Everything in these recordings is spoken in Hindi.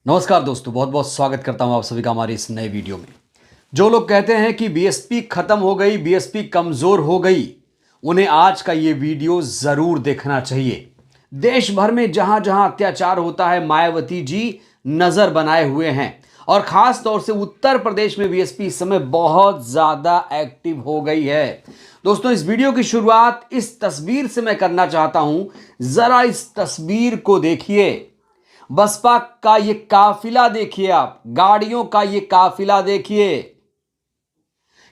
नमस्कार दोस्तों, बहुत बहुत स्वागत करता हूं आप सभी का हमारी इस नए वीडियो में। जो लोग कहते हैं कि बीएसपी खत्म हो गई, बीएसपी कमजोर हो गई, उन्हें आज का ये वीडियो जरूर देखना चाहिए। देश भर में जहां जहां अत्याचार होता है, मायावती जी नजर बनाए हुए हैं और खास तौर से उत्तर प्रदेश में बीएसपी इस समय बहुत ज्यादा एक्टिव हो गई है। दोस्तों, इस वीडियो की शुरुआत इस तस्वीर से मैं करना चाहता हूं। जरा इस तस्वीर को देखिए। बसपा का ये काफिला देखिए, आप गाड़ियों का ये काफिला देखिए।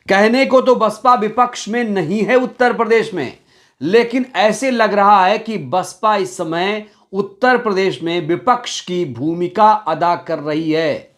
कहने को तो बसपा विपक्ष में नहीं है उत्तर प्रदेश में, लेकिन ऐसे लग रहा है कि बसपा इस समय उत्तर प्रदेश में विपक्ष की भूमिका अदा कर रही है।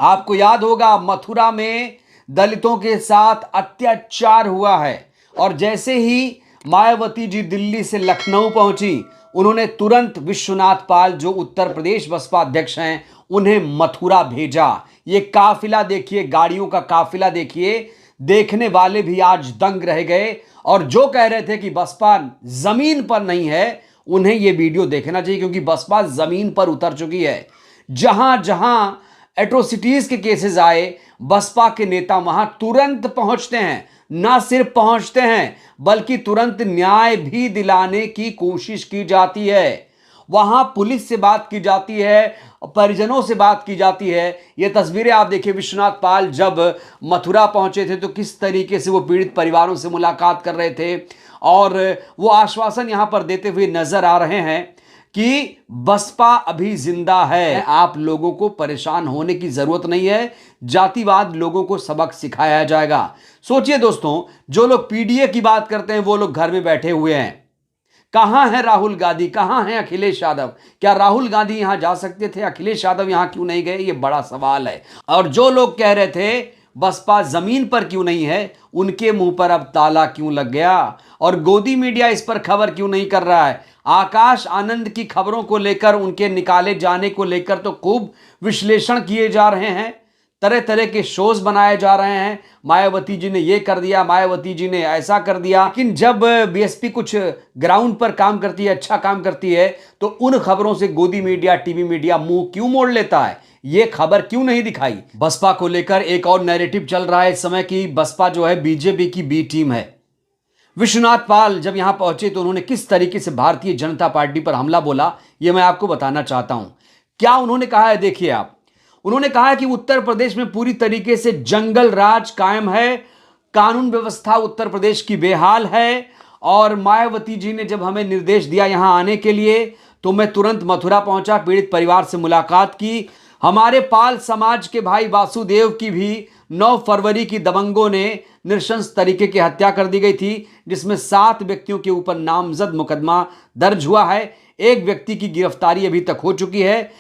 आपको याद होगा, मथुरा में दलितों के साथ अत्याचार हुआ है और जैसे ही मायावती जी दिल्ली से लखनऊ पहुंची, उन्होंने तुरंत विश्वनाथ पाल, जो उत्तर प्रदेश बसपा अध्यक्ष हैं, उन्हें मथुरा भेजा। ये काफिला देखिए, गाड़ियों का काफिला देखिए। देखने वाले भी आज दंग रह गए और जो कह रहे थे कि बसपा जमीन पर नहीं है, उन्हें यह वीडियो देखना चाहिए, क्योंकि बसपा जमीन पर उतर चुकी है। जहां जहां एट्रोसिटीज के केसेस आए, बसपा के नेता वहां तुरंत पहुंचते हैं। ना सिर्फ पहुंचते हैं, बल्कि तुरंत न्याय भी दिलाने की कोशिश की जाती है। वहां पुलिस से बात की जाती है, परिजनों से बात की जाती है। ये तस्वीरें आप देखिए, विश्वनाथ पाल जब मथुरा पहुंचे थे तो किस तरीके से वो पीड़ित परिवारों से मुलाकात कर रहे थे और वो आश्वासन यहां पर देते हुए नजर आ रहे हैं कि बसपा अभी जिंदा है। आप लोगों को परेशान होने की जरूरत नहीं है, जातिवाद लोगों को सबक सिखाया जाएगा। सोचिए दोस्तों, जो लोग पीडीए की बात करते हैं वो लोग घर में बैठे हुए हैं। कहां है राहुल गांधी, कहां है अखिलेश यादव? क्या राहुल गांधी यहां जा सकते थे? अखिलेश यादव यहां क्यों नहीं गए? ये बड़ा सवाल है। और जो लोग कह रहे थे बसपा जमीन पर क्यों नहीं है, उनके मुंह पर अब ताला क्यों लग गया? और गोदी मीडिया इस पर खबर क्यों नहीं कर रहा है? आकाश आनंद की खबरों को लेकर, उनके निकाले जाने को लेकर तो खूब विश्लेषण किए जा रहे हैं, तरह तरह के शोज बनाए जा रहे हैं। मायावती जी ने ये कर दिया, मायावती जी ने ऐसा कर दिया। लेकिन जब बीएसपी कुछ ग्राउंड पर काम करती है, अच्छा काम करती है, तो उन खबरों से गोदी मीडिया, टीवी मीडिया मुंह क्यों मोड़ लेता है? ये खबर क्यों नहीं दिखाई? बसपा को लेकर एक और नैरेटिव चल रहा है इस समय की बसपा जो है बीजेपी की बी टीम है। विश्वनाथ पाल जब यहां पहुंचे तो उन्होंने किस तरीके से भारतीय जनता पार्टी पर हमला बोला, यह मैं आपको बताना चाहता हूं। क्या उन्होंने कहा है, देखिए आप। उन्होंने कहा है कि उत्तर प्रदेश में पूरी तरीके से जंगल राज कायम है, कानून व्यवस्था उत्तर प्रदेश की बेहाल है और मायावती जी ने जब हमें निर्देश दिया यहां आने के लिए, तो मैं तुरंत मथुरा पहुंचा, पीड़ित परिवार से मुलाकात की। हमारे पाल समाज के भाई वासुदेव की भी 9 फरवरी की दबंगों ने नृशंस तरीके की हत्या कर दी गई थी, जिसमें 7 व्यक्तियों के ऊपर नामजद मुकदमा दर्ज हुआ है। एक व्यक्ति की गिरफ्तारी अभी तक हो चुकी है।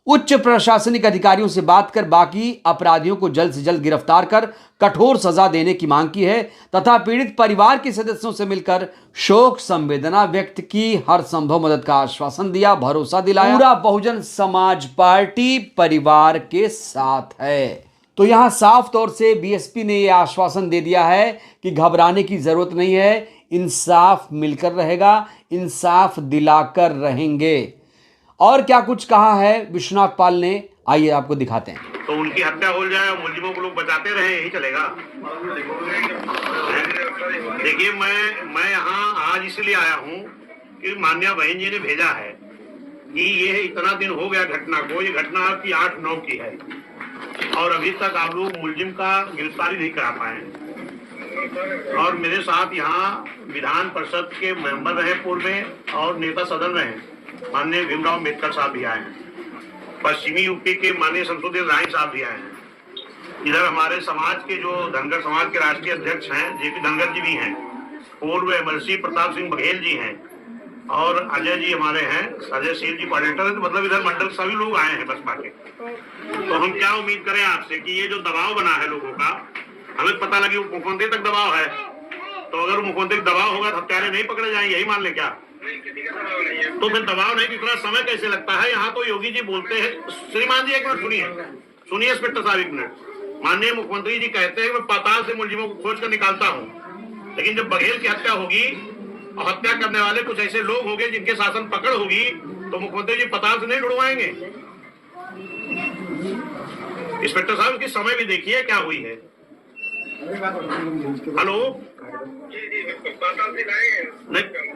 उच्च प्रशासनिक अधिकारियों से बात कर बाकी अपराधियों को जल्द से जल्द गिरफ्तार कर कठोर सजा देने की मांग की है तथा पीड़ित परिवार के सदस्यों से मिलकर शोक संवेदना व्यक्त की, हर संभव मदद का आश्वासन दिया, भरोसा दिलाया। पूरा बहुजन समाज पार्टी परिवार के साथ है। तो यहां साफ तौर से बीएसपी ने यह आश्वासन दे दिया है कि घबराने की जरूरत नहीं है, इंसाफ मिलकर रहेगा, इंसाफ दिलाकर रहेंगे। और क्या कुछ कहा है विश्वनाथ पाल ने, आइए आपको दिखाते हैं। तो उनकी हत्या हो जाए और मुलजिमों को लोग बचाते रहे, यही चलेगा? देखिए, मैं यहाँ आज इसलिए आया हूँ कि मान्या बहन जी ने भेजा है कि ये इतना दिन हो गया घटना को, ये घटना आपकी 8-9 की है और अभी तक आप लोग मुलजिम का गिरफ्तारी नहीं करा पाए। और मेरे साथ यहाँ विधान परिषद के मेंबर रहे पूर्व में और नेता सदन रहे, माननीय भीमराव अम्बेडकर साहब भी आए हैं, पश्चिमी यूपी के माननीय शमसुद्दीन राय साहब भी आए हैं, इधर हमारे समाज के जो धनगर समाज के राष्ट्रीय अध्यक्ष हैं जेपी धनगर जी भी हैं, पूर्व एमएलसी प्रताप सिंह बघेल जी हैं और अजय जी हमारे हैं, अजय सिंह जी कोऑर्डिनेटर हैं। मतलब इधर मंडल सभी लोग आए हैं बसपा के। तो हम क्या उम्मीद करें आपसे कि ये जो दबाव बना है लोगों का, हमें पता लगे मुख्यमंत्री तक दबाव है, तो अगर मुख्यमंत्री दबाव होगा तो हत्यारे नहीं पकड़े जाएंगे, यही मान ले क्या? तो फिर दबाव नहीं, इतना समय कैसे लगता है? यहाँ तो योगी जी बोलते हैं, श्रीमान जी एक मिनट सुनिए इंस्पेक्टर साहब एक मिनट। माननीय मुख्यमंत्री जी कहते हैं मैं पाताल से मुलजिमों को खोज कर निकालता हूँ, लेकिन जब बघेल की हत्या होगी और हत्या करने वाले कुछ ऐसे लोग होंगे जिनके शासन पकड़ होगी, तो मुख्यमंत्री जी पाताल से नहीं ढूंढवाएंगे? इंस्पेक्टर साहब इसकी समय भी देखिए क्या हुई है। हेलो,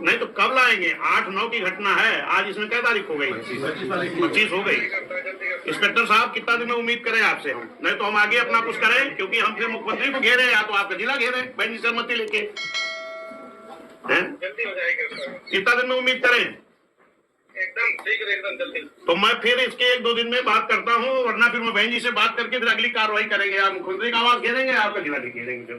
नहीं तो कब लाएंगे? 8-9 की घटना है। आज इसमें क्या तारीख हो गई? 25 हो गई। इंस्पेक्टर साहब कितना दिन में उम्मीद करें आपसे हम? नहीं तो हम आगे अपना कुछ करें, क्योंकि हम फिर मुख्यमंत्री को घेरे या तो आपका जिला घेरे बहन जी सहमति लेके। जल्दी हो जाएगा। कितना दिन में उम्मीद करें? एकदम ठीक है, एकदम जल्दी। तो मैं फिर इसके 1-2 दिन में बात करता हूँ, वरना फिर मैं बहन जी से बात करके फिर अगली कार्रवाई करेंगे। आप मुख्यमंत्री का आवाज घेरेंगे, आपका जिला भी घेरेंगे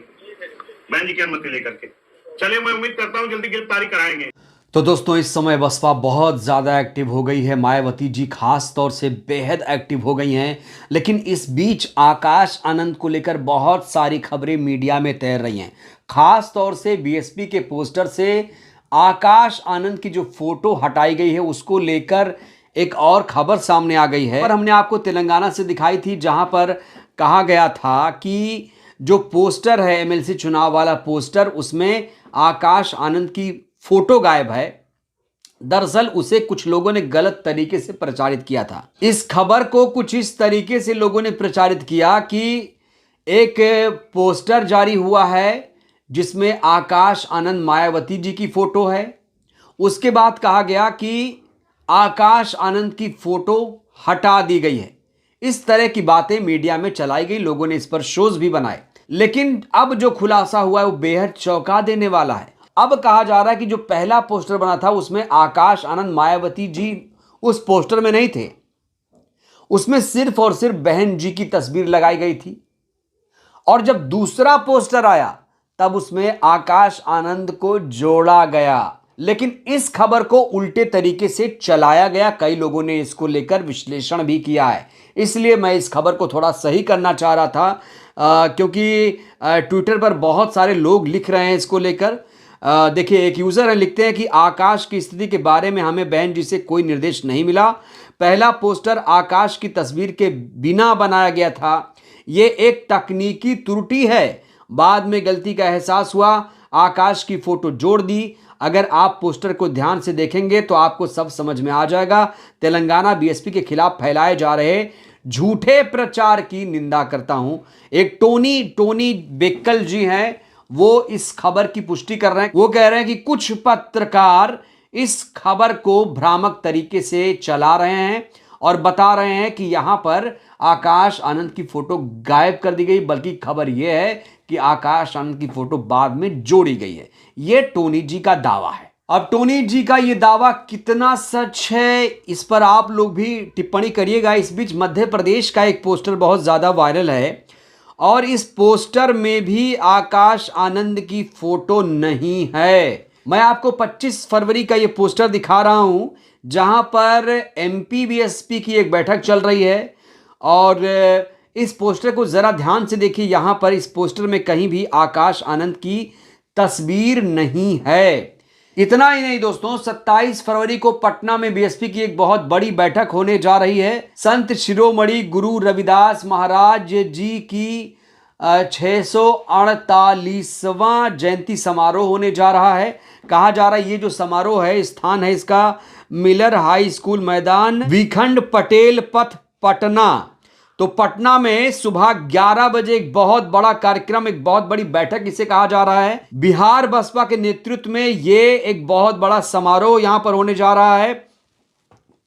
बहन जी की अनुमति लेकर के। चलिए, मैं उम्मीद करता हूँ जल्दी गिरफ्तारी कराएंगे। तो दोस्तों, इस समय बसपा बहुत ज़्यादा एक्टिव हो गई है। मायावती जी खास तौर से बेहद एक्टिव हो गई हैं। लेकिन इस बीच आकाश आनंद को लेकर बहुत सारी खबरें मीडिया में तैर रही हैं। खास तौर से बीएसपी के पोस्टर से आकाश आनंद की जो फोटो हटाई गई है उसको लेकर एक और खबर सामने आ गई है। और हमने आपको तेलंगाना से दिखाई थी, जहां पर कहा गया था कि जो पोस्टर है एमएलसी चुनाव वाला पोस्टर, उसमें आकाश आनंद की फोटो गायब है। दरअसल उसे कुछ लोगों ने गलत तरीके से प्रचारित किया था। इस खबर को कुछ इस तरीके से लोगों ने प्रचारित किया कि एक पोस्टर जारी हुआ है जिसमें आकाश आनंद मायावती जी की फोटो है। उसके बाद कहा गया कि आकाश आनंद की फोटो हटा दी गई है। इस तरह की बातें मीडिया में चलाई गई, लोगों ने इस पर शोज भी बनाए। लेकिन अब जो खुलासा हुआ है वो बेहद चौंका देने वाला है। अब कहा जा रहा है कि जो पहला पोस्टर बना था उसमें आकाश आनंद मायावती जी उस पोस्टर में नहीं थे, उसमें सिर्फ और सिर्फ बहन जी की तस्वीर लगाई गई थी। और जब दूसरा पोस्टर आया तब उसमें आकाश आनंद को जोड़ा गया। लेकिन इस खबर को उल्टे तरीके से चलाया गया। कई लोगों ने इसको लेकर विश्लेषण भी किया है। इसलिए मैं इस खबर को थोड़ा सही करना चाह रहा था, क्योंकि ट्विटर पर बहुत सारे लोग लिख रहे हैं इसको लेकर। देखिए, एक यूज़र है, लिखते हैं कि आकाश की स्थिति के बारे में हमें बहन जी से कोई निर्देश नहीं मिला। पहला पोस्टर आकाश की तस्वीर के बिना बनाया गया था। ये एक तकनीकी त्रुटि है। बाद में गलती का एहसास हुआ, आकाश की फोटो जोड़ दी। अगर आप पोस्टर को ध्यान से देखेंगे तो आपको सब समझ में आ जाएगा। तेलंगाना बीएसपी के खिलाफ फैलाए जा रहे झूठे प्रचार की निंदा करता हूं। एक टोनी बेक्कल जी हैं, वो इस खबर की पुष्टि कर रहे हैं। वो कह रहे हैं कि कुछ पत्रकार इस खबर को भ्रामक तरीके से चला रहे हैं और बता रहे हैं कि यहां पर आकाश आनंद की फोटो गायब कर दी गई, बल्कि खबर यह है कि आकाश आनंद की फोटो बाद में जोड़ी गई है। यह टोनी जी का दावा है। अब टोनी जी का यह दावा कितना सच है, इस पर आप लोग भी टिप्पणी करिएगा। इस बीच मध्य प्रदेश का एक पोस्टर बहुत ज्यादा वायरल है और इस पोस्टर में भी आकाश आनंद की फोटो नहीं है। मैं आपको 25 फरवरी का ये पोस्टर दिखा रहा हूं, जहां पर एमपी बीएसपी की एक बैठक चल रही है। और इस पोस्टर को जरा ध्यान से देखिए। यहां पर इस पोस्टर में कहीं भी आकाश आनंद की तस्वीर नहीं है। इतना ही नहीं दोस्तों, 27 फरवरी को पटना में बीएसपी की एक बहुत बड़ी बैठक होने जा रही है। संत शिरोमणि गुरु रविदास महाराज जी की 648वां जयंती समारोह होने जा रहा है। कहा जा रहा है ये जो समारोह है, स्थान है इसका मिलर हाई स्कूल मैदान, विखंड पटेल पथ, पटना। तो पटना में सुबह 11 बजे एक बहुत बड़ा कार्यक्रम, एक बहुत बड़ी बैठक इसे कहा जा रहा है। बिहार बसपा के नेतृत्व में ये एक बहुत बड़ा समारोह यहां पर होने जा रहा है।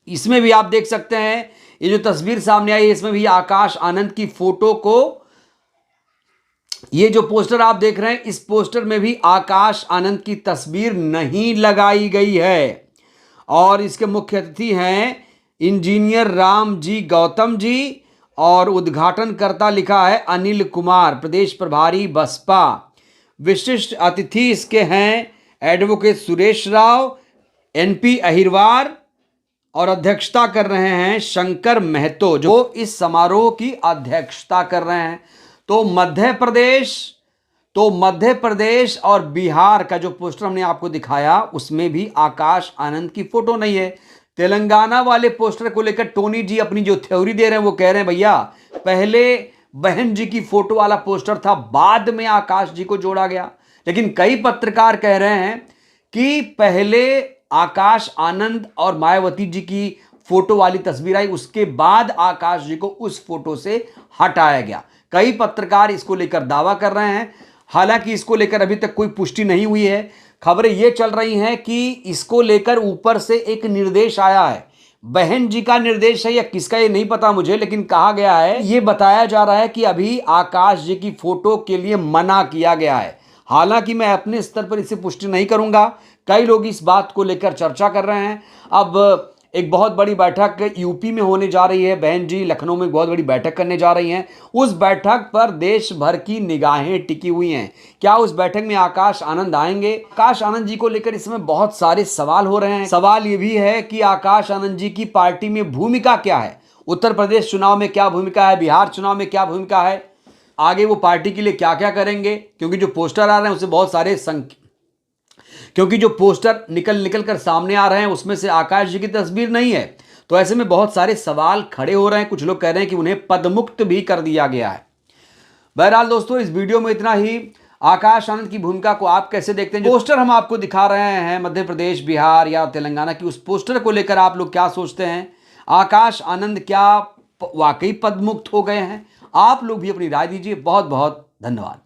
इसमें भी आप देख सकते हैं, ये जो तस्वीर सामने आई है इसमें भी आकाश आनंद की फोटो को, ये जो पोस्टर आप देख रहे हैं इस पोस्टर में भी आकाश आनंद की तस्वीर नहीं लगाई गई है। और इसके मुख्य अतिथि हैं इंजीनियर राम जी गौतम जी और उद्घाटनकर्ता लिखा है अनिल कुमार, प्रदेश प्रभारी बसपा। विशिष्ट अतिथि इसके हैं एडवोकेट सुरेश राव, एनपी अहिरवार और अध्यक्षता कर रहे हैं शंकर महतो, जो इस समारोह की अध्यक्षता कर रहे हैं। तो मध्य प्रदेश और बिहार का जो पोस्टर हमने आपको दिखाया उसमें भी आकाश आनंद की फोटो नहीं है। तेलंगाना वाले पोस्टर को लेकर टोनी जी अपनी जो थ्योरी दे रहे हैं वो कह रहे हैं भैया पहले बहन जी की फोटो वाला पोस्टर था, बाद में आकाश जी को जोड़ा गया। लेकिन कई पत्रकार कह रहे हैं कि पहले आकाश आनंद और मायावती जी की फोटो वाली तस्वीर आई, उसके बाद आकाश जी को उस फोटो से हटाया गया। कई पत्रकार इसको लेकर दावा कर रहे हैं, हालांकि इसको लेकर अभी तक कोई पुष्टि नहीं हुई है। खबरें ये चल रही हैं कि इसको लेकर ऊपर से एक निर्देश आया है, बहन जी का निर्देश है या किसका ये नहीं पता मुझे, लेकिन कहा गया है, ये बताया जा रहा है कि अभी आकाश जी की फोटो के लिए मना किया गया है। हालांकि मैं अपने स्तर पर इसे पुष्टि नहीं करूंगा, कई लोग इस बात को लेकर चर्चा कर रहे हैं। अब एक बहुत बड़ी बैठक यूपी में होने जा रही है, बहन जी लखनऊ में बहुत बड़ी बैठक करने जा रही हैं। उस बैठक पर देश भर की निगाहें टिकी हुई हैं। क्या उस बैठक में आकाश आनंद आएंगे? आकाश आनंद जी को लेकर इस समय बहुत सारे सवाल हो रहे हैं। सवाल ये भी है कि आकाश आनंद जी की पार्टी में भूमिका क्या है, उत्तर प्रदेश चुनाव में क्या भूमिका है, बिहार चुनाव में क्या भूमिका है, आगे वो पार्टी के लिए क्या क्या करेंगे, क्योंकि जो पोस्टर आ रहे हैं उससे बहुत सारे क्योंकि जो पोस्टर निकल कर सामने आ रहे हैं उसमें से आकाश जी की तस्वीर नहीं है। तो ऐसे में बहुत सारे सवाल खड़े हो रहे हैं। कुछ लोग कह रहे हैं कि उन्हें पदमुक्त भी कर दिया गया है। बहरहाल दोस्तों, इस वीडियो में इतना ही। आकाश आनंद की भूमिका को आप कैसे देखते हैं? पोस्टर हम आपको दिखा रहे हैं मध्य प्रदेश, बिहार या तेलंगाना की, उस पोस्टर को लेकर आप लोग क्या सोचते हैं? आकाश आनंद क्या वाकई पदमुक्त हो गए हैं? आप लोग भी अपनी राय दीजिए। बहुत बहुत धन्यवाद।